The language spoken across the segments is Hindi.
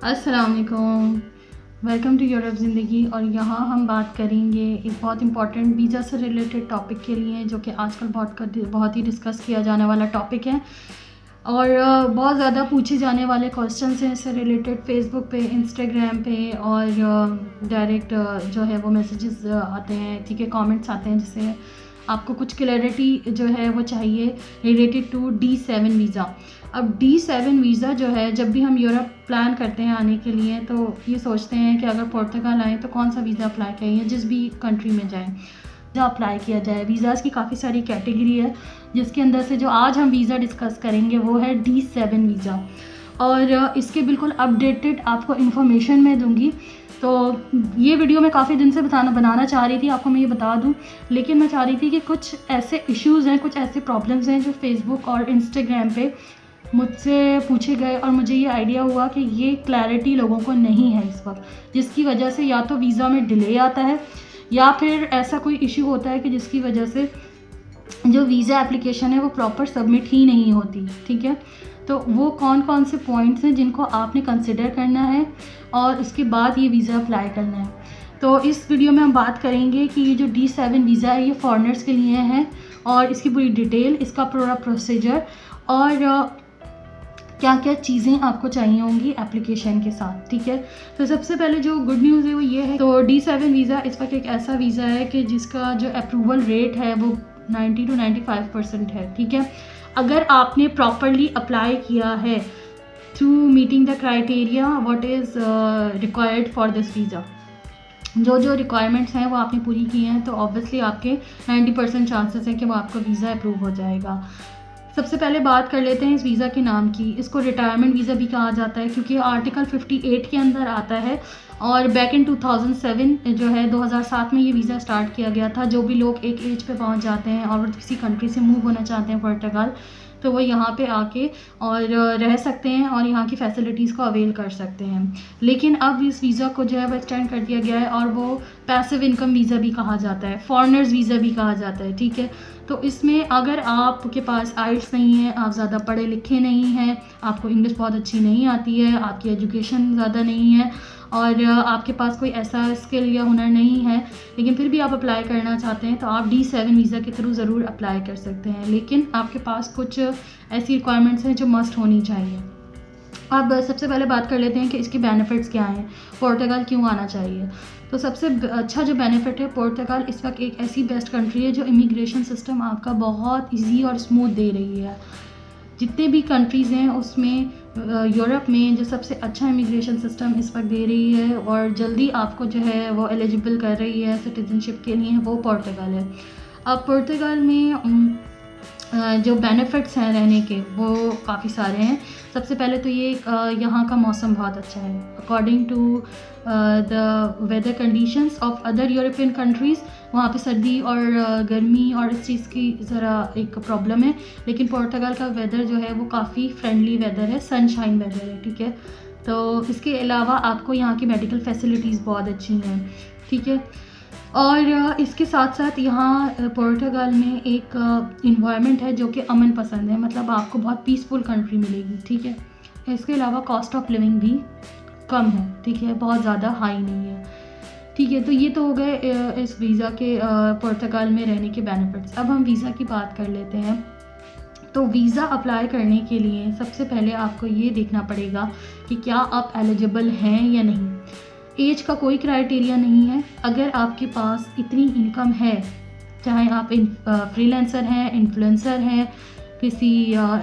अस्सलाम वालेकुम, वेलकम टू यूरोप ज़िंदगी। और यहाँ हम बात करेंगे एक बहुत इंपॉर्टेंट वीज़ा से रिलेटेड टॉपिक के लिए, जो कि आजकल बहुत ही डिस्कस किया जाने वाला टॉपिक है और बहुत ज़्यादा पूछे जाने वाले क्वेश्चंस हैं इससे रिलेटेड फेसबुक पे, इंस्टाग्राम पे और डायरेक्ट जो है वो मैसेजेस आते हैं, ठीक है, कमेंट्स आते हैं, जिससे आपको कुछ क्लैरिटी जो है वो चाहिए रिलेटेड टू D7 वीज़ा। अब D7 वीज़ा जो है, जब भी हम यूरोप प्लान करते हैं आने के लिए तो ये सोचते हैं कि अगर पुर्तगाल आएँ तो कौन सा वीज़ा अप्लाई करें या जिस भी कंट्री में जाएँ वीज़ा अप्लाई किया जाए। वीज़ाज़ की काफ़ी सारी कैटेगरी है, जिसके अंदर से जो आज हम वीज़ा डिस्कस करेंगे वो है D7 वीज़ा। और इसके बिल्कुल अपडेटेड आपको इन्फॉर्मेशन मैं दूंगी। तो ये वीडियो मैं काफ़ी दिन से बनाना चाह रही थी, आपको मैं ये बता दूं, लेकिन मैं चाह रही थी कि कुछ ऐसे इश्यूज़ हैं, कुछ ऐसे प्रॉब्लम्स हैं जो फेसबुक और इंस्टाग्राम पे मुझसे पूछे गए और मुझे ये आइडिया हुआ कि ये क्लैरिटी लोगों को नहीं है इस वक्त, जिसकी वजह से या तो वीज़ा में डिले आता है या फिर ऐसा कोई इशू होता है कि जिसकी वजह से जो वीज़ा एप्लीकेशन है वो प्रॉपर सबमिट ही नहीं होती। ठीक है, तो वो कौन कौन से पॉइंट्स हैं जिनको आपने कंसिडर करना है और उसके बाद ये वीज़ा अप्लाई करना है। तो इस वीडियो में हम बात करेंगे कि ये जो D7 वीज़ा है ये फॉरेनर्स के लिए है और इसकी पूरी डिटेल, इसका पूरा प्रोसीजर और क्या क्या चीज़ें आपको चाहिए होंगी एप्लीकेशन के साथ। ठीक है, तो सबसे पहले जो गुड न्यूज़ है वो ये है, तो D7 वीज़ा इस वक्त एक ऐसा वीज़ा है कि जिसका जो अप्रूवल रेट है वो 90 to 95% है। ठीक है, अगर आपने प्रॉपरली अप्लाई किया है through meeting the criteria what is required for this visa, जो रिक्वायरमेंट्स हैं वो आपने पूरी की हैं, तो ऑब्वियसली आपके 90% चांसेस हैं कि वो आपका वीज़ा अप्रूव हो जाएगा। सबसे पहले बात कर लेते हैं इस वीज़ा के नाम की। इसको रिटायरमेंट वीज़ा भी कहा जाता है क्योंकि आर्टिकल 58 के अंदर आता है और बैक इन 2007 जो है 2007 में ये वीज़ा स्टार्ट किया गया था। जो भी लोग एक एज पे पहुंच जाते हैं और किसी कंट्री से मूव होना चाहते हैं पुर्तगाल, तो वो यहाँ पे आके और रह सकते हैं और यहाँ की फैसिलिटीज़ को अवेल कर सकते हैं। लेकिन अब इस वीज़ा को जो है वो एक्सटेंड कर दिया गया है और वो पैसिव इनकम वीज़ा भी कहा जाता है, फॉरेनर्स वीज़ा भी कहा जाता है। ठीक है, तो इसमें अगर आपके पास आइल्स नहीं है, आप ज़्यादा पढ़े लिखे नहीं हैं, आपको इंग्लिश बहुत अच्छी नहीं आती है, आपकी एजुकेशन ज़्यादा नहीं है और आपके पास कोई ऐसा स्किल या हुनर नहीं है, लेकिन फिर भी आप अप्लाई करना चाहते हैं, तो आप D7 वीज़ा के थ्रू ज़रूर अप्लाई कर सकते हैं। लेकिन आपके पास कुछ ऐसी रिक्वायरमेंट्स हैं जो मस्ट होनी चाहिए। अब सबसे पहले बात कर लेते हैं कि इसके बेनिफिट्स क्या हैं, पुर्तगाल क्यों आना चाहिए। तो सबसे अच्छा जो बेनिफिट है, पुर्तगाल इस वक्त एक ऐसी बेस्ट कंट्री है जो इमिग्रेशन सिस्टम आपका बहुत इजी और स्मूथ दे रही है। जितने भी कंट्रीज़ हैं उसमें यूरोप में जो सबसे अच्छा इमिग्रेशन सिस्टम इस वक्त दे रही है और जल्दी आपको जो है वो एलिजिबल कर रही है सिटीजनशिप के लिए, वो पुर्तगाल है। अब पुर्तगाल में जो बेनिफिट्स हैं रहने के वो काफ़ी सारे हैं। सबसे पहले तो ये यहाँ का मौसम बहुत अच्छा है। According to the weather conditions of other European countries, वहाँ पे सर्दी और गर्मी और इस चीज़ की ज़रा एक प्रॉब्लम है, लेकिन पुर्तगाल का वेदर जो है वो काफ़ी फ्रेंडली वेदर है, सनशाइन वेदर है। ठीक है, तो इसके अलावा आपको यहाँ की मेडिकल फैसिलिटीज़ बहुत अच्छी हैं। ठीक है, और इसके साथ साथ यहाँ पुर्तगाल में एक इन्वायरमेंट है जो कि अमन पसंद है, मतलब आपको बहुत पीसफुल कंट्री मिलेगी। ठीक है, इसके अलावा कॉस्ट ऑफ लिविंग भी कम है। ठीक है, बहुत ज़्यादा हाई नहीं है। ठीक है, तो ये तो हो गए इस वीज़ा के पुर्तगाल में रहने के बेनिफिट्स। अब हम वीज़ा की बात कर लेते हैं। तो वीज़ा अप्लाई करने के लिए सबसे पहले आपको ये देखना पड़ेगा कि क्या आप एलिजिबल हैं या नहीं। एज का कोई क्राइटेरिया नहीं है। अगर आपके पास इतनी इनकम है, चाहे आप फ्रीलांसर हैं, इन्फ्लुएंसर हैं, किसी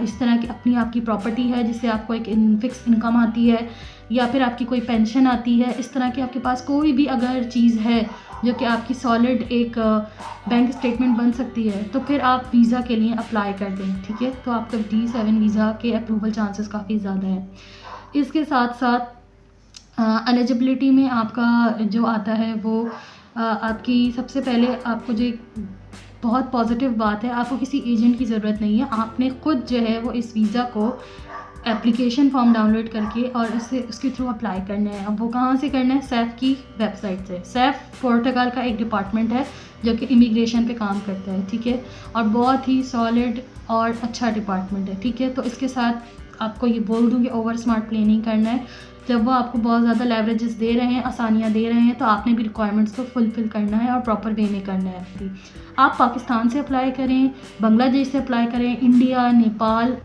इस तरह की अपनी आपकी प्रॉपर्टी है जिससे आपको एक फिक्स इनकम आती है, या फिर आपकी कोई पेंशन आती है, इस तरह की आपके पास कोई भी अगर चीज़ है जो कि आपकी सॉलिड एक बैंक स्टेटमेंट बन सकती है, तो फिर आप वीज़ा के लिए अप्लाई कर दें। ठीक है, तो आपका D7 वीज़ा के अप्रूवल चांसेस काफ़ी ज़्यादा है। इसके साथ साथ एलिजिबिलिटी में आपका जो आता है वो आपकी सबसे पहले आपको जो बहुत पॉजिटिव बात है, आपको किसी एजेंट की ज़रूरत नहीं है। आपने खुद जो है वो इस वीज़ा को एप्लीकेशन फॉर्म डाउनलोड करके और उसके थ्रू अप्लाई करना है। अब वो कहाँ से करना है? सैफ की वेबसाइट से। सैफ पुर्तगाल का एक डिपार्टमेंट है जो कि इमिग्रेशन पे काम करता है। ठीक है, और बहुत ही सॉलिड और अच्छा डिपार्टमेंट है। ठीक है, तो इसके साथ आपको ये बोल दूँ कि ओवर स्मार्ट प्लानिंग करना है जब वो आपको बहुत ज़्यादा लेवरेजेस दे रहे हैं, आसानियाँ दे रहे हैं, तो आपने भी रिक्वायरमेंट्स को फुलफ़िल करना है और प्रॉपर वे में करना है आपकी। आप पाकिस्तान से अप्लाई करें, बांग्लादेश से अप्लाई करें, इंडिया, नेपाल,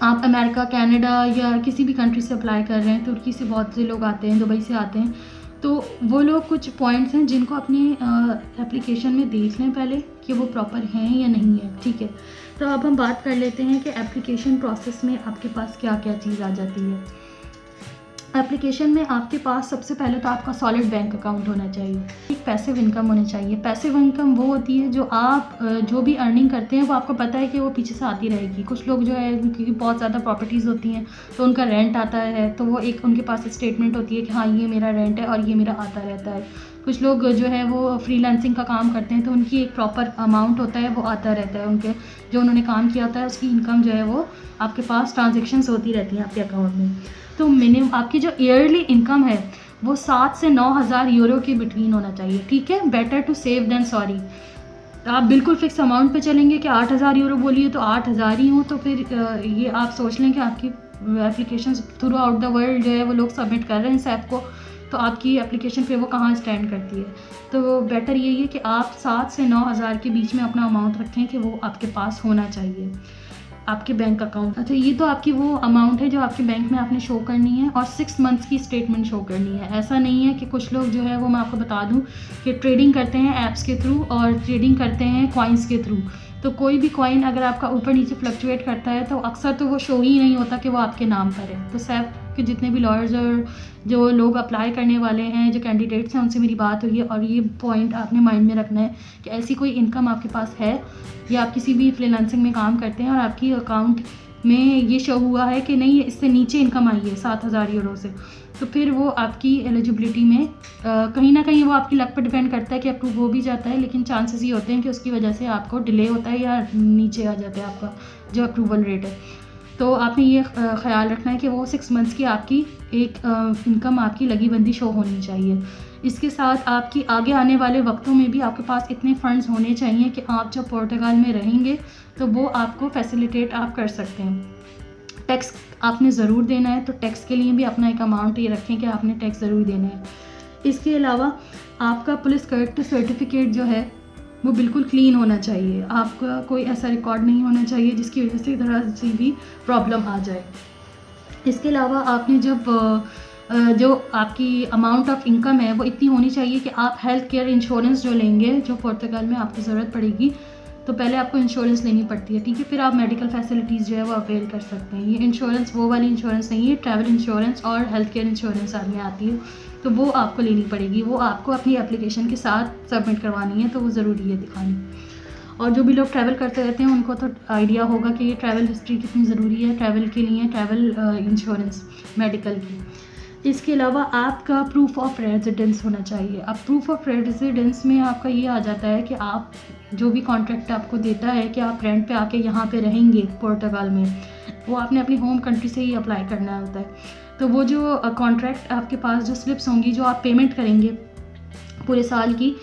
आप अमेरिका, कनाडा या किसी भी कंट्री से अप्लाई कर रहे हैं, तुर्की से बहुत से लोग आते हैं, दुबई से आते हैं, तो वो लोग कुछ पॉइंट्स हैं जिनको अपनी एप्लीकेशन में देख लें पहले कि वो प्रॉपर हैं या नहीं है, ठीक है। तो अब हम बात कर लेते हैं कि एप्लीकेशन प्रोसेस में आपके पास क्या क्या चीज़ आ जाती है। एप्लीकेशन में आपके पास सबसे पहले तो आपका सॉलिड बैंक अकाउंट होना चाहिए, एक पैसिव इनकम होनी चाहिए। पैसिव इनकम वो होती है जो आप जो भी अर्निंग करते हैं वो आपको पता है कि वो पीछे से आती रहेगी। कुछ लोग जो है, क्योंकि बहुत ज़्यादा प्रॉपर्टीज़ होती हैं तो उनका रेंट आता है, तो वो एक उनके पास स्टेटमेंट होती है कि हाँ ये मेरा रेंट है और ये मेरा आता रहता है। कुछ लोग जो है वो फ्रीलांसिंग का काम करते हैं, तो उनकी एक प्रॉपर अमाउंट होता है, वो आता रहता है, उनके जो उन्होंने काम किया होता है उसकी इनकम जो है वो आपके पास ट्रांजेक्शन्स होती रहती हैं आपके अकाउंट में। तो मिनिमम आपकी जो ईयरली इनकम है वो 7 से 9 हज़ार यूरो के बिटवीन होना चाहिए, ठीक है। Better to save than sorry. आप बिल्कुल फिक्स अमाउंट पे चलेंगे कि 8,000 यूरो बोलिए तो 8,000 ही हो, तो फिर ये आप सोच लें कि आपकी application through out the world जो है वो लोग सबमिट कर रहे हैं इस ऐप को, तो आपकी एप्लीकेशन पे वो कहाँ स्टैंड करती है। तो बेटर यही है कि आप 7 से 9 हज़ार के बीच में अपना अमाउंट रखें कि वो आपके पास होना चाहिए आपके बैंक अकाउंट। अच्छा, ये तो आपकी वो अमाउंट है जो आपके बैंक में आपने शो करनी है, और 6 मंथ्स की स्टेटमेंट शो करनी है। ऐसा नहीं है कि कुछ लोग जो है वो, मैं आपको बता दूं कि ट्रेडिंग करते हैं ऐप्स के थ्रू और ट्रेडिंग करते हैं कॉइन्स के थ्रू। तो कोई भी कॉइन अगर आपका ऊपर नीचे फ्लक्चुएट करता है तो अक्सर तो वो शो ही नहीं होता कि वो आपके नाम पर है। तो सैफ के जितने भी लॉयर्स और जो लोग अप्लाई करने वाले हैं, जो कैंडिडेट्स हैं, उनसे मेरी बात हुई है, और ये पॉइंट आपने माइंड में रखना है कि ऐसी कोई इनकम आपके पास है या आप किसी भी फ्रीलांसिंग में काम करते हैं और आपकी अकाउंट में ये शो हुआ है कि नहीं इससे नीचे इनकम आई है 7,000 यूरो से, तो फिर वो आपकी एलिजिबिलिटी में कहीं ना कहीं वो आपकी लक पर डिपेंड करता है कि अप्रूव हो भी जाता है, लेकिन चांसेस ये होते हैं कि उसकी वजह से आपको डिले होता है या नीचे आ जाता है आपका जो अप्रूवल रेट है। तो आपने ये ख्याल रखना है कि वो 6 मंथ्स की आपकी एक इनकम आपकी लगी बंदी शो होनी चाहिए। इसके साथ आपकी आगे आने वाले वक्तों में भी आपके पास इतने फ़ंड्स होने चाहिए कि आप जब पुर्तगाल में रहेंगे तो वो आपको फैसिलिटेट आप कर सकते हैं। टैक्स आपने ज़रूर देना है, तो टैक्स के लिए भी अपना एक अमाउंट ये रखें कि आपने टैक्स ज़रूर देना है। इसके अलावा आपका पुलिस करेक्ट सर्टिफिकेट जो है वो बिल्कुल क्लीन होना चाहिए। आपका कोई ऐसा रिकॉर्ड नहीं होना चाहिए जिसकी वजह से तरह से भी प्रॉब्लम आ जाए। इसके अलावा आपने जब जो आपकी अमाउंट ऑफ इनकम है वो इतनी होनी चाहिए कि आप हेल्थ केयर इंश्योरेंस जो लेंगे, जो पुर्तगाल में आपको ज़रूरत पड़ेगी, तो पहले आपको इंश्योरेंस लेनी पड़ती है, ठीक है। फिर आप मेडिकल फैसिलिटीज़ जो है वो अवेल कर सकते हैं। ये इंश्योरेंस वो वाली इंश्योरेंस नहीं है, ट्रैवल इंश्योरेंस और हेल्थ केयर इंश्योरेंस में आती है, तो वो आपको लेनी पड़ेगी। वो आपको अपनी एप्लीकेशन के साथ सबमिट करवानी है, तो वो ज़रूरी है दिखानी। और जो भी लोग ट्रैवल करते रहते हैं उनको तो आइडिया होगा कि ये ट्रैवल हिस्ट्री कितनी ज़रूरी है ट्रैवल के लिए, ट्रैवल इंश्योरेंस मेडिकल की। इसके अलावा आपका प्रूफ ऑफ रेजिडेंस होना चाहिए। अब प्रूफ ऑफ रेजिडेंस में आपका ये आ जाता है कि आप जो भी कॉन्ट्रैक्ट आपको देता है कि आप रेंट पे आके यहाँ पे रहेंगे पुर्तगाल में, वो आपने अपनी होम कंट्री से ही अप्लाई करना होता है। तो वो जो कॉन्ट्रैक्ट आपके पास जो स्लिप्स होंगी जो आप पेमेंट करेंगे पूरे साल की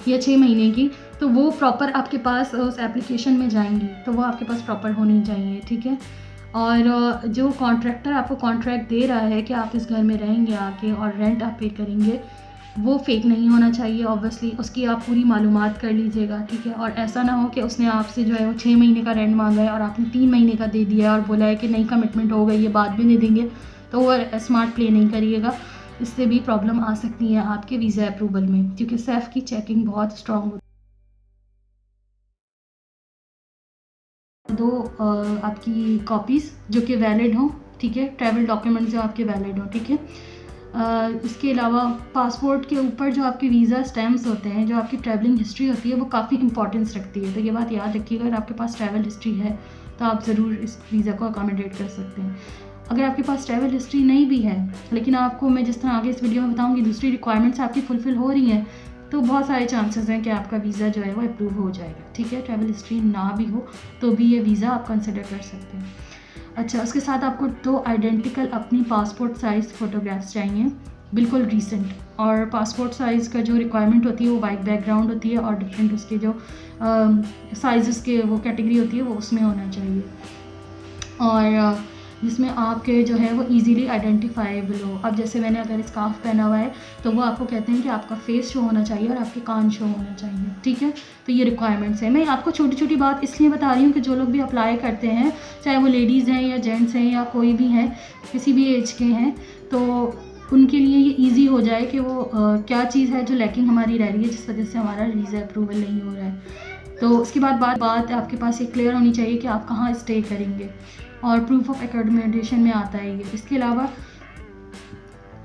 या 6 महीने की, तो वो प्रॉपर आपके पास उस एप्लीकेशन में जाएंगी, तो वो आपके पास प्रॉपर होनी चाहिए, ठीक है। और जो कॉन्ट्रैक्टर आपको कॉन्ट्रैक्ट दे रहा है कि आप इस घर में रहेंगे आके और रेंट आप पे करेंगे, वो फेक नहीं होना चाहिए। ऑब्वियसली उसकी आप पूरी मालूमात कर लीजिएगा, ठीक है। और ऐसा ना हो कि उसने आपसे जो है वो 6 महीने का रेंट मांगा है और आपने 3 महीने का दे दिया और बोला है कि नहीं कमिटमेंट हो गई है बाद में दे देंगे, तो वो स्मार्ट प्ले नहीं करिएगा। इससे भी प्रॉब्लम आ सकती है आपके वीज़ा अप्रूवल में, क्योंकि सैफ की चेकिंग बहुत स्ट्रॉन्ग होती है। दो आपकी कॉपीज़ जो कि वैलिड हों, ठीक है। ट्रैवल डॉक्यूमेंट जो आपके वैलिड हों, ठीक है। इसके अलावा पासपोर्ट के ऊपर जो आपके वीज़ा स्टैम्प्स होते हैं, जो आपकी ट्रैवलिंग हिस्ट्री होती है, वो काफ़ी इंपॉर्टेंस रखती है। तो ये बात याद रखिएगा, अगर आपके पास ट्रैवल हिस्ट्री है तो आप ज़रूर इस वीज़ा को अकोमोडेट कर सकते हैं। अगर आपके पास ट्रैवल हिस्ट्री नहीं भी है, लेकिन आपको मैं जिस तरह आगे इस वीडियो में बताऊँगी दूसरी रिक्वायरमेंट्स आपकी फुलफ़िल हो रही हैं, तो बहुत सारे चांसेस हैं कि आपका वीज़ा जो है वो अप्रूव हो जाएगा, ठीक है। ट्रैवल हिस्ट्री ना भी हो तो भी ये वीज़ा आप कंसिडर कर सकते हैं। अच्छा, उसके साथ आपको 2 आइडेंटिकल अपनी पासपोर्ट साइज़ फ़ोटोग्राफ्स चाहिए, बिल्कुल रीसेंट। और पासपोर्ट साइज़ का जो रिक्वायरमेंट होती है वो वाइट बैकग्राउंड होती है और डिफरेंट उसके जो साइज़ के वो कैटेगरी होती है वो उसमें होना चाहिए। और जिसमें आपके जो है वो इजीली आइडेंटिफाइबल हो। अब जैसे मैंने अगर स्कार्फ पहना हुआ है तो वो आपको कहते हैं कि आपका फेस शो होना चाहिए और आपके कान शो होना चाहिए, ठीक है। तो ये रिक्वायरमेंट्स हैं। मैं आपको छोटी छोटी बात इसलिए बता रही हूँ कि जो लोग भी अप्लाई करते हैं, चाहे वो लेडीज़ हैं या जेंट्स हैं या कोई भी हैं, किसी भी एज के हैं, तो उनके लिए ये ईजी हो जाए कि वो क्या चीज़ है जो लैकिंग हमारी रह रही है जिस वजह से हमारा वीज़ा अप्रूवल नहीं हो रहा है। तो उसके बाद बात आपके पास ये क्लियर होनी चाहिए कि आप कहाँ स्टे करेंगे, और प्रूफ ऑफ एकोमोडेशन में आता है ये। इसके अलावा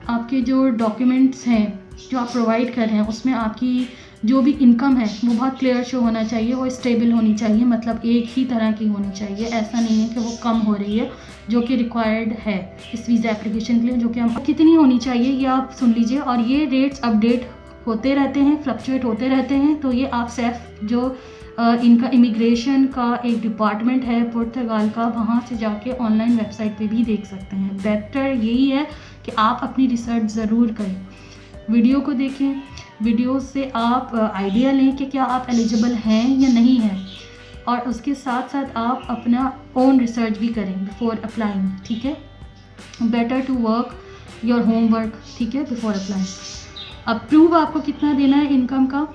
आपके जो डॉक्यूमेंट्स हैं जो आप प्रोवाइड कर रहे हैं उसमें आपकी जो भी इनकम है वो बहुत क्लियर शो होना चाहिए, वो स्टेबल होनी चाहिए, मतलब एक ही तरह की होनी चाहिए। ऐसा नहीं है कि वो कम हो रही है, जो कि रिक्वायर्ड है इस वीज़ा एप्लीकेशन के लिए, जो कि हम कितनी होनी चाहिए ये आप सुन लीजिए। और ये रेट्स अपडेट होते रहते हैं, फ्लक्चुएट होते रहते हैं। तो ये आप सेफ जो इनका इमिग्रेशन का एक डिपार्टमेंट है पुर्तगाल का, वहाँ से जाके ऑनलाइन वेबसाइट पे भी देख सकते हैं। बेटर यही है कि आप अपनी रिसर्च ज़रूर करें, वीडियो को देखें, वीडियो से आप आइडिया लें कि क्या आप एलिजिबल हैं या नहीं हैं, और उसके साथ साथ आप अपना ओन रिसर्च भी करें बिफोर अप्लाइंग, ठीक है। Better to work your homework, ठीक है, बिफोर अप्लाइंग। अब प्रूव आपको कितना देना है इनकम का,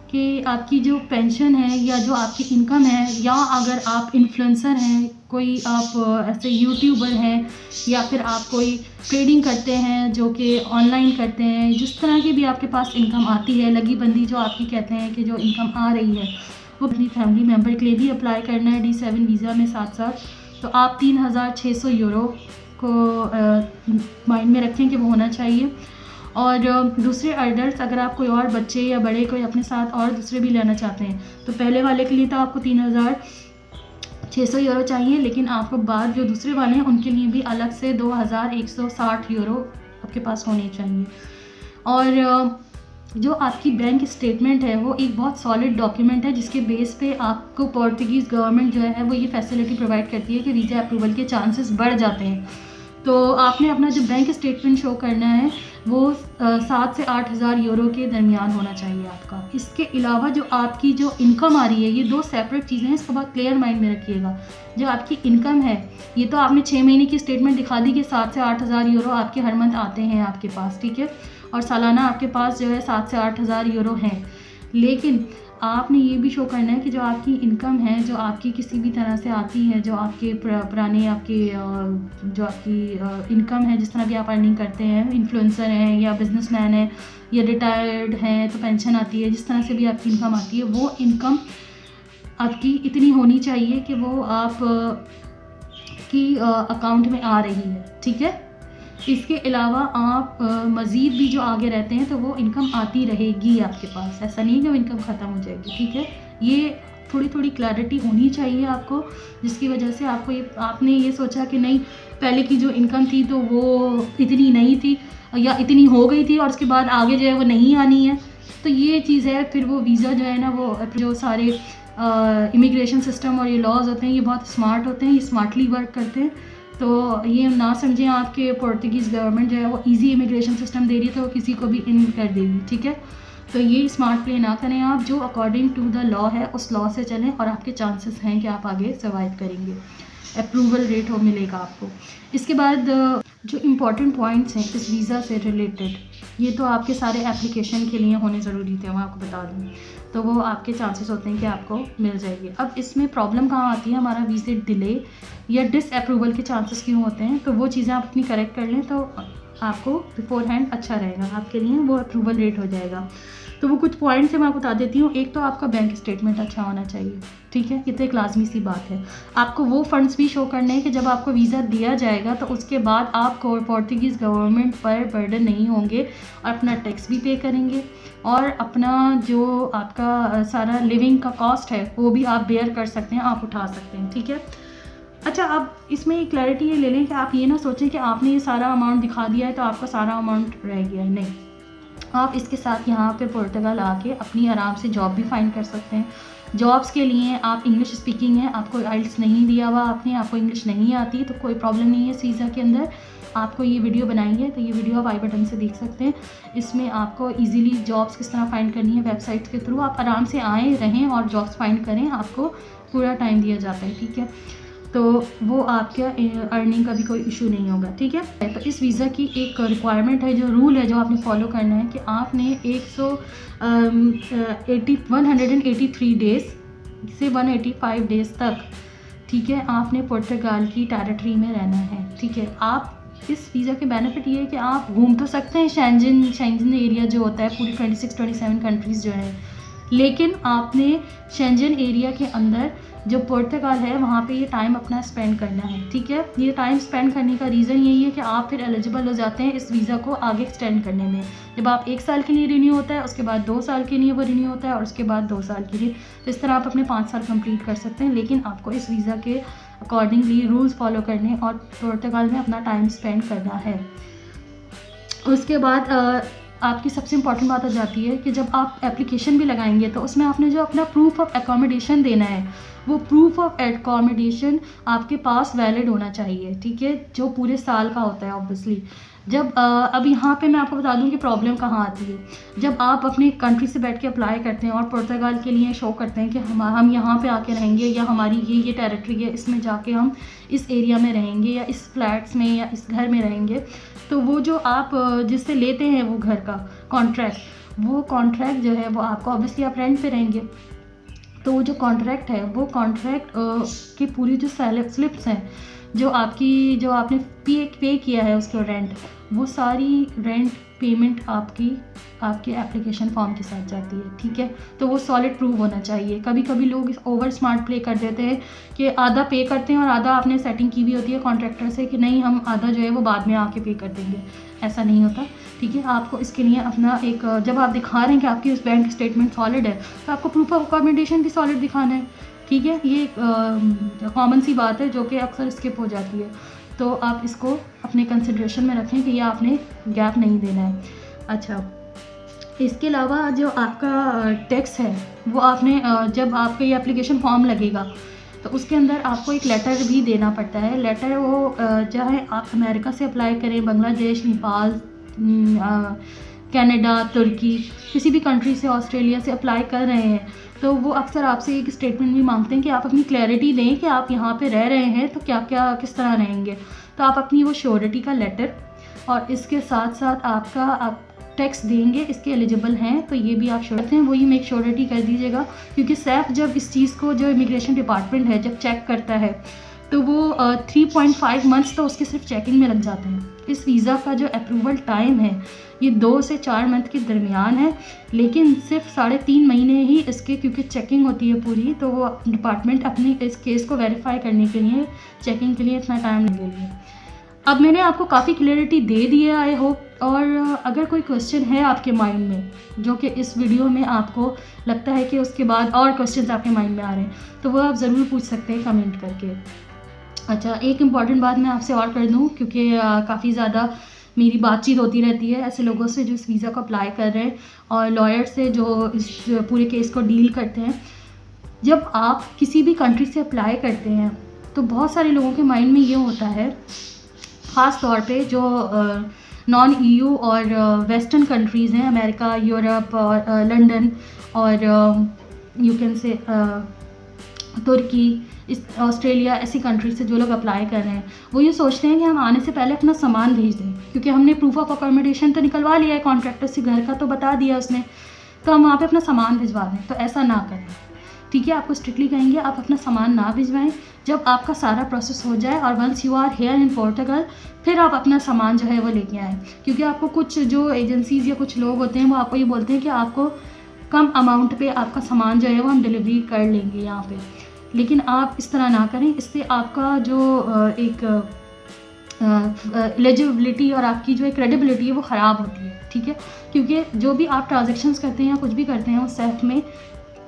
कि आपकी जो पेंशन है या जो आपकी इनकम है, या अगर आप इन्फ्लुएंसर हैं, कोई आप ऐसे यूट्यूबर हैं, या फिर आप कोई ट्रेडिंग करते हैं जो कि ऑनलाइन करते हैं, जिस तरह की भी आपके पास इनकम आती है, लगी बंदी जो आपकी कहते हैं कि जो इनकम आ रही है, वो अपनी फैमिली मेम्बर के लिए भी अप्लाई करना है D7 वीज़ा में साथ साथ। तो आप 3600 यूरो को माइंड में रखें कि वो होना चाहिए। और दूसरे एडल्ट, अगर आप कोई और बच्चे या बड़े कोई अपने साथ और दूसरे भी लेना चाहते हैं, तो पहले वाले के लिए तो आपको 3600 यूरो चाहिए, लेकिन आपको बाद जो दूसरे वाले हैं उनके लिए भी अलग से 2160 यूरो आपके पास होने चाहिए। और जो आपकी बैंक स्टेटमेंट है वो एक बहुत सॉलिड डॉक्यूमेंट है, जिसके बेस पे आपको पोर्तुगीज़ गवर्नमेंट जो है वो ये फैसिलिटी प्रोवाइड करती है कि वीज़ा अप्रूवल के चांसेस बढ़ जाते हैं। तो आपने अपना जो बैंक स्टेटमेंट शो करना है वो 7 से 8 हज़ार यूरो के दरमियान होना चाहिए आपका। इसके अलावा जो आपकी जो इनकम आ रही है, ये 2 सेपरेट चीज़ें हैं, इसको बहुत क्लियर माइंड में रखिएगा। जो आपकी इनकम है, ये तो आपने 6 महीने की स्टेटमेंट दिखा दी कि 7 से 8 हज़ार यूरो आपके हर मंथ आते हैं आपके पास, ठीक है, और सालाना आपके पास जो है 7 से 8 हज़ार यूरो हैं। लेकिन आपने ये भी शो करना है कि जो आपकी इनकम है, जो आपकी किसी भी तरह से आती है, जो आपके पुराने आपके जो आपकी इनकम है, जिस तरह भी आप अर्निंग करते हैं, इन्फ्लुएंसर हैं या बिजनेसमैन हैं या रिटायर्ड हैं तो पेंशन आती है, जिस तरह से भी आपकी इनकम आती है, वो इनकम आपकी इतनी होनी चाहिए कि वो आप की अकाउंट में आ रही है, ठीक है। इसके अलावा आप मज़ीद भी जो आगे रहते हैं तो वो इनकम आती रहेगी आपके पास, ऐसा नहीं है कि वो इनकम ख़त्म हो जाएगी, ठीक है। ये थोड़ी थोड़ी क्लैरिटी होनी चाहिए आपको, जिसकी वजह से आपने ये सोचा कि नहीं पहले की जो इनकम थी तो वो इतनी नहीं थी या इतनी हो गई थी और उसके बाद आगे जो है वो नहीं आनी है, तो ये चीज़ है। फिर वो वीज़ा जो है ना, वो जो सारे इमिग्रेशन सिस्टम और ये लॉज होते हैं ये बहुत स्मार्ट होते हैं, ये स्मार्टली वर्क करते हैं। तो ये ना समझें आपके पोर्तुगीज़ गवर्नमेंट जो है वो इजी इमिग्रेशन सिस्टम दे रही है तो वो किसी को भी इन कर देगी, ठीक है। तो ये स्मार्ट प्ले ना करें आप, जो अकॉर्डिंग टू द लॉ है उस लॉ से चलें और आपके चांसेस हैं कि आप आगे सर्वाइव करेंगे, अप्रूवल रेट हो मिलेगा आपको। इसके बाद जो इम्पॉर्टेंट पॉइंट्स हैं इस वीज़ा से रिलेटेड, ये तो आपके सारे एप्लीकेशन के लिए होने ज़रूरी थे, मैं आपको बता दूँ, तो वो आपके चांसेस होते हैं कि आपको मिल जाएगी। अब इसमें प्रॉब्लम कहाँ आती है, हमारा वीज़े डिले या डिसअप्रूवल के चांसेस क्यों होते हैं, तो वो चीज़ें आप अपनी करेक्ट कर लें तो आपको बिफोर हैंड अच्छा रहेगा, आपके लिए वो अप्रूवल रेट हो जाएगा। तो वो कुछ पॉइंट्स मैं आपको बता देती हूँ। एक तो आपका बैंक स्टेटमेंट अच्छा होना चाहिए, ठीक है, ये तो एक लाजमी सी बात है। आपको वो फंड्स भी शो करने हैं कि जब आपको वीज़ा दिया जाएगा तो उसके बाद आप पोर्तुगीज़ गवर्नमेंट पर बर्डन नहीं होंगे और अपना टैक्स भी पे करेंगे और अपना जो आपका सारा लिविंग का कॉस्ट है वो भी आप बेयर कर सकते हैं, आप उठा सकते हैं, ठीक है। अच्छा, अब इसमें क्लैरिटी ये ले लें कि आप ये ना सोचें कि आपने ये सारा अमाउंट दिखा दिया है तो आपका सारा अमाउंट रह गया है, नहीं। आप इसके साथ यहाँ पे पुर्तगाल आके अपनी आराम से जॉब भी फाइंड कर सकते हैं। जॉब्स के लिए आप इंग्लिश स्पीकिंग है, आपको आइल्स नहीं दिया हुआ आपने, आपको इंग्लिश नहीं आती तो कोई प्रॉब्लम नहीं है इस वीज़ा के अंदर। आपको ये वीडियो बनाई है तो ये वीडियो आप आई बटन से देख सकते हैं। इसमें आपको इजीली जॉब्स किस तरह फाइंड करनी है वेबसाइट्स के थ्रू, आप आराम से आएँ रहें और जॉब्स फाइंड करें, आपको पूरा टाइम दिया जाता है, ठीक है। तो वो आपका अर्निंग का भी कोई इशू नहीं होगा, ठीक है। तो इस वीज़ा की एक रिक्वायरमेंट है, जो रूल है जो आपने फॉलो करना है कि आपने 183 डेज़ से 185 डेज़ तक, ठीक है, आपने पुर्तगाल की टेरिटरी में रहना है, ठीक है। आप इस वीज़ा के बेनिफिट ये है कि आप घूम तो सकते हैं शेंजन एरिया जो होता है, पूरी 26-27 कंट्रीज़ जो है, लेकिन आपने शेंजन एरिया के अंदर जो पुर्तगाल है वहाँ पे ये टाइम अपना स्पेंड करना है, ठीक है। ये टाइम स्पेंड करने का रीज़न यही है कि आप फिर एलिजिबल हो जाते हैं इस वीज़ा को आगे एक्सटेंड करने में। जब आप 1 साल के लिए रिन्यू होता है, उसके बाद 2 साल के लिए वो रिन्यू होता है, और उसके बाद 2 साल के लिए, तो इस तरह आप अपने 5 साल कंप्लीट कर सकते हैं। लेकिन आपको इस वीज़ा के अकॉर्डिंगली रूल्स फॉलो करने और पुर्तगाल में अपना टाइम स्पेंड करना है। उसके बाद आपकी सबसे इम्पॉर्टेंट बात आ जाती है कि जब आप एप्लीकेशन भी लगाएंगे तो उसमें आपने जो अपना प्रूफ ऑफ एकोमोडेशन देना है, वो प्रूफ ऑफ एकोमोडेशन आपके पास वैलिड होना चाहिए, ठीक है, जो पूरे साल का होता है ऑब्वियसली। जब अब यहाँ पे मैं आपको बता दूँ कि प्रॉब्लम कहाँ आती है। जब आप अपनी कंट्री से बैठ के अप्लाई करते हैं और पुर्तगाल के लिए शो करते हैं कि हम यहाँ पे आके रहेंगे, या हमारी ये टेरिटरी है, इसमें जाके हम इस एरिया में रहेंगे, या इस फ्लैट्स में या इस घर में रहेंगे, तो वो जो आप जिससे लेते हैं वो घर का कॉन्ट्रैक्ट, वो कॉन्ट्रैक्ट जो है वो आपको, ऑब्वियसली आप रेंट पे रहेंगे, तो वो जो कॉन्ट्रैक्ट है वो कॉन्ट्रैक्ट की पूरी जो स्लिप्स हैं, जो आपने पे किया है उसको रेंट, वो सारी रेंट पेमेंट आपके एप्लीकेशन फॉर्म के साथ जाती है, ठीक है। तो वो सॉलिड प्रूफ होना चाहिए। कभी कभी लोग ओवर स्मार्ट प्ले कर देते हैं कि आधा पे करते हैं और आधा आपने सेटिंग की भी होती है कॉन्ट्रैक्टर से कि नहीं हम आधा जो है वो बाद में आके पे कर देंगे। ऐसा नहीं होता, ठीक है। आपको इसके लिए अपना एक, जब आप दिखा रहे हैं कि आपकी उस बैंक स्टेटमेंट सॉलिड है, तो आपको प्रूफ ऑफ अकोमोडेशन भी सॉलिड दिखाना है, ठीक है। ये कॉमन सी बात है जो कि अक्सर स्किप हो जाती है, तो आप इसको अपने कंसिडरेशन में रखें कि ये आपने गैप नहीं देना है। अच्छा, इसके अलावा जो आपका टैक्स है वो आपने जब आपका ये एप्लीकेशन फॉर्म लगेगा तो उसके अंदर आपको एक लेटर भी देना पड़ता है। लेटर वो चाहे आप अमेरिका से अप्लाई करें, बांग्लादेश, नेपाल, कनाडा, तुर्की, किसी भी कंट्री से, ऑस्ट्रेलिया से अप्लाई कर रहे हैं, तो वो अक्सर आपसे एक स्टेटमेंट भी मांगते हैं कि आप अपनी क्लैरिटी दें कि आप यहाँ पे रह रहे हैं तो क्या क्या किस तरह रहेंगे। तो आप अपनी वो श्योरिटी का लेटर और इसके साथ साथ आप टैक्स देंगे, इसके एलिजिबल हैं तो ये भी आप श्योर हैं, वही मेक श्योरिटी कर दीजिएगा। क्योंकि सैफ जब इस चीज़ को, जो इमिग्रेशन डिपार्टमेंट है, जब चेक करता है तो वो 3.5 मंथ्स तो उसके सिर्फ चेकिंग में लग जाते हैं। इस वीज़ा का जो अप्रूवल टाइम है ये 2 से 4 मंथ के दरमियान है, लेकिन सिर्फ 3.5 महीने ही इसके, क्योंकि चेकिंग होती है पूरी, तो वो डिपार्टमेंट अपनी इस केस को वेरीफाई करने के लिए, चेकिंग के लिए इतना टाइम नहीं ले लिया। अब मैंने आपको काफ़ी क्लियरिटी दे दी है, आई होप। और अगर कोई क्वेश्चन है आपके माइंड में जो कि इस वीडियो में आपको लगता है कि उसके बाद और क्वेश्चंस आपके माइंड में आ रहे हैं, तो वो आप ज़रूर पूछ सकते हैं कमेंट करके। अच्छा, एक इम्पॉर्टेंट बात मैं आपसे और कर दूं, क्योंकि काफ़ी ज़्यादा मेरी बातचीत होती रहती है ऐसे लोगों से जो इस वीज़ा को अप्लाई कर रहे हैं और लॉयर से जो इस पूरे केस को डील करते हैं। जब आप किसी भी कंट्री से अप्लाई करते हैं तो बहुत सारे लोगों के माइंड में ये होता है, ख़ास तौर पे जो नॉन EU और वेस्टर्न कंट्रीज़ हैं, अमेरिका, यूरोप और लंदन और यू कैन से तुर्की, ऑस्ट्रेलिया, ऐसी कंट्री से जो लोग अप्लाई कर रहे हैं, वो ये सोचते हैं कि हम आने से पहले अपना सामान भेज दें, क्योंकि हमने प्रूफ ऑफ अकोमोडेशन तो निकलवा लिया है, कॉन्ट्रैक्टर से घर का तो बता दिया उसने, तो हम वहाँ पे अपना सामान भिजवा दें। तो ऐसा ना करें, ठीक है। आपको स्ट्रिक्टली कहेंगे आप अपना सामान ना भिजवाएं। जब आपका सारा प्रोसेस हो जाए और once you are here in Portugal, फिर आप अपना सामान जो है वो लेके आएँ। क्योंकि आपको कुछ जो एजेंसीज़ या कुछ लोग होते हैं वो आपको ये बोलते हैं कि आपको कम अमाउंट पे आपका सामान जो है वो हम डिलीवरी कर लेंगे यहाँ पे, लेकिन आप इस तरह ना करें। इससे आपका जो एक एलिजिबिलिटी और आपकी जो एक क्रेडिबिलिटी है वो ख़राब होती है, ठीक है। क्योंकि जो भी आप ट्रांजेक्शन्स करते हैं या कुछ भी करते हैं, वो सैफ में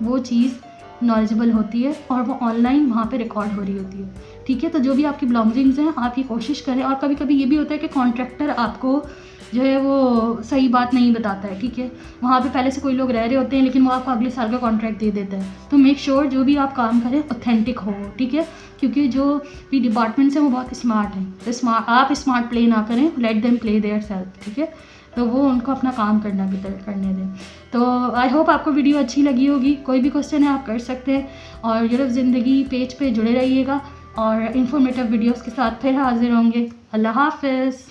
वो चीज़ नॉलेजेबल होती है और वो ऑनलाइन वहाँ पे रिकॉर्ड हो रही होती है, ठीक है। तो जो भी आपकी बिलोंगिंग्स हैं आप ये कोशिश करें। और कभी कभी ये भी होता है कि कॉन्ट्रैक्टर आपको जो है वो सही बात नहीं बताता है, ठीक है। वहाँ पे पहले से कोई लोग रह रहे होते हैं लेकिन वो आपको अगले साल का कॉन्ट्रैक्ट दे देता है। तो मेक श्योर जो भी आप काम करें ऑथेंटिक हो, ठीक है। क्योंकि जो भी डिपार्टमेंट्स हैं वो बहुत स्मार्ट हैं, तो आप स्मार्ट प्ले ना करें, let them play their self, ठीक है। तो वो उनको अपना काम करने दें। तो आई होप आपको वीडियो अच्छी लगी होगी। कोई भी क्वेश्चन है आप कर सकते हैं और यूरोप ज़िंदगी पेज पे जुड़े रहिएगा। और इन्फॉर्मेटिव वीडियोस के साथ फिर हाज़िर होंगे। अल्लाह हाफ़िज़।